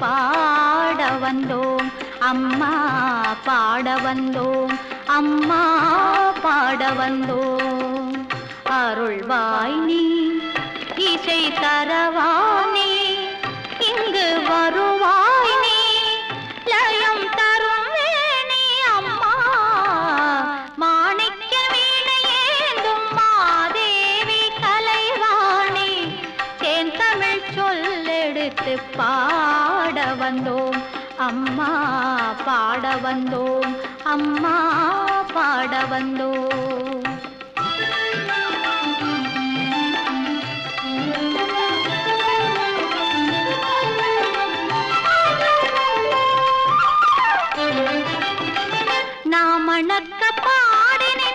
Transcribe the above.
பாட வந்தோம் அம்மா பாட வந்தோம் அம்மா பாட வந்தோம் அருள்வாய் நீ இசை தரவானே இங்கு வருவாய் நீ லயம் தரும் வேணி அம்மா மாணிக்க வீணையேந்தும் மாதேவி கலைவாணி தேன் தமிழ் சொல்லெடுத்து பாட வந்தோம் அம்மா பாட வந்தோம் அம்மா பாட வந்தோம்